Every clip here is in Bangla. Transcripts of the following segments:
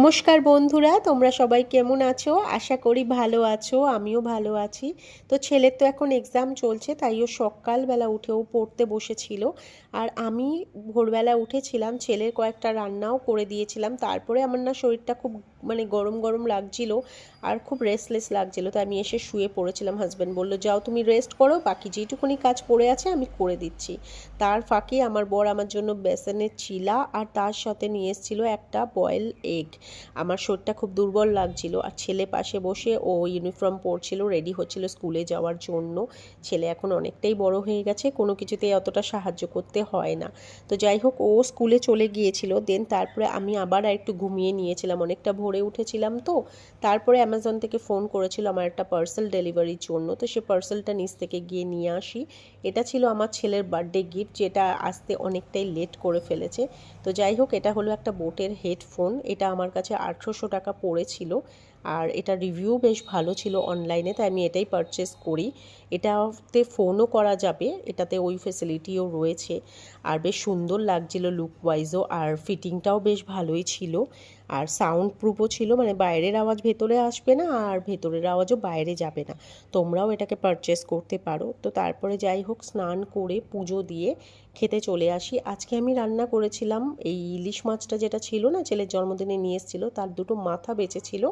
নমস্কার বন্ধুরা, তোমরা সবাই কেমন আছো? আশা করি ভালো আছো, আমিও ভালো আছি। তো ছেলের তো এখন এক্সাম চলছে, তাই ও সকালবেলা উঠেও পড়তে বসেছিল। আর আমি ভোরবেলা উঠেছিলাম, ছেলের কয়েকটা রান্নাও করে দিয়েছিলাম। তারপরে আমার না শরীরটা খুব গরম গরম লাগছিল আর খুব রেস্টলেস লাগছিল, তো আমি এসে শুয়ে পড়েছিলাম। হাজব্যান্ড বললো যাও তুমি রেস্ট করো, বাকি যেটুকুনি কাজ পড়ে আছে আমি করে দিচ্ছি। তার ফাঁকে আমার বর আমার জন্য বেসনের চিলা আর তার সাথে নিয়ে এসেছিল একটা বয়েল এগ। আমার শরীরটা খুব দুর্বল লাগছিল, আর ছেলে পাশে বসে ও ইউনিফর্ম পরছিল, রেডি হচ্ছিল স্কুলে যাওয়ার জন্য। ছেলে এখন অনেকটাই বড় হয়ে গেছে, কোনো কিছুতেই অতটা সাহায্য করতে হয় না। তো যাই হোক, ও স্কুলে চলে গিয়েছিল। দেন তারপরে আমি আবার একটু ঘুমিয়ে নিয়েছিলাম, অনেকটা ভোরে উঠেছিলাম। তো তারপরে অ্যামাজন থেকে ফোন করেছিল আমার একটা পার্সেল ডেলিভারির জন্য, তো সে পার্সেলটা নিচ থেকে গিয়ে নিয়ে আসি। এটা ছিল আমার ছেলের বার্থডে গিফট, যেটা আসতে অনেকটাই লেট করে ফেলেছে। তো যাই হোক, এটা হলো একটা বোটের হেডফোন। এটা আমার কাছে 1800 টাকা পড়েছিল, আর এটা রিভিউ বেশ ভালো ছিল অনলাইনে, তাই আমি এটাই পারচেস করি। এটাতে ফোনও করা যাবে, এটাতে ওই ফেসিলিটিও রয়েছে। আর বেশ সুন্দর লাগছিল লুক ওয়াইজও, আর ফিটিংটাও বেশ ভালোই ছিল। আর সাউন্ড প্রুফও ছিল, বাইরের আওয়াজ ভেতরে আসবে না, আর ভেতরের আওয়াজও বাইরে যাবে না। তোমরাও এটাকে পারচেস করতে পারো। তো তারপরে যাই হোক, স্নান করে পুজো দিয়ে খেতে চলে আসি। আজকে আমি রান্না করেছিলাম এই ইলিশ মাছটা, যেটা ছিল না ছেলের জন্মদিনে নিয়ে এসেছিলো, তার দুটো মাথা বেঁচেছিল,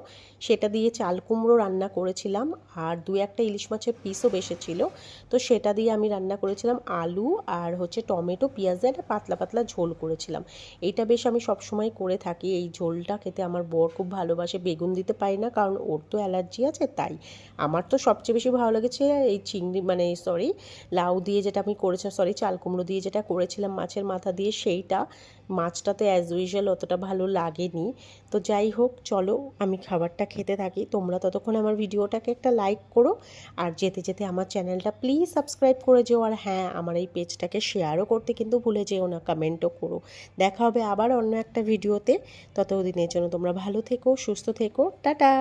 সেটা দিয়ে চাল কুমড়ো রান্না করেছিলাম। আর দু একটা ইলিশ মাছের পিসও বেঁচেছিল, তো সেটা দিয়ে আমি রান্না করেছিলাম আলু আর টমেটো পেঁয়াজ দিয়ে একটা পাতলা পাতলা ঝোল করেছিলাম। এইটা বেশ আমি সবসময় করে থাকি, এই ঝোলটা খেতে আমার বর খুব ভালোবাসে। বেগুন দিতে পারি না, কারণ ওর তো অ্যালার্জি আছে। তাই আমার তো সবচেয়ে বেশি ভালো লেগেছে এই চিংড়ি লাউ দিয়ে যেটা আমি করেছিলাম, চাল কুমড়ো দিয়ে যেটা করেছিলাম মাছের মাথা দিয়ে, সেইটা। মাছটা তো অ্যাজ ইউজুয়াল অতটা ভালো লাগেনি। তো যাই হোক, চলো আমি খাবারটা খেতে থাকি। তোমরা ততক্ষণ আমার ভিডিওটাকে একটা লাইক করো, আর যেতে যেতে আমার চ্যানেলটা প্লিজ সাবস্ক্রাইব করে যেও। আর হ্যাঁ, আমার এই পেজটাকে শেয়ারও করতে কিন্তু ভুলে যেও না, কমেন্টও করো। দেখা হবে আবার অন্য একটা ভিডিওতে। ততদিনের জন্য তোমরা ভালো থেকো, সুস্থ থেকো, টাটা।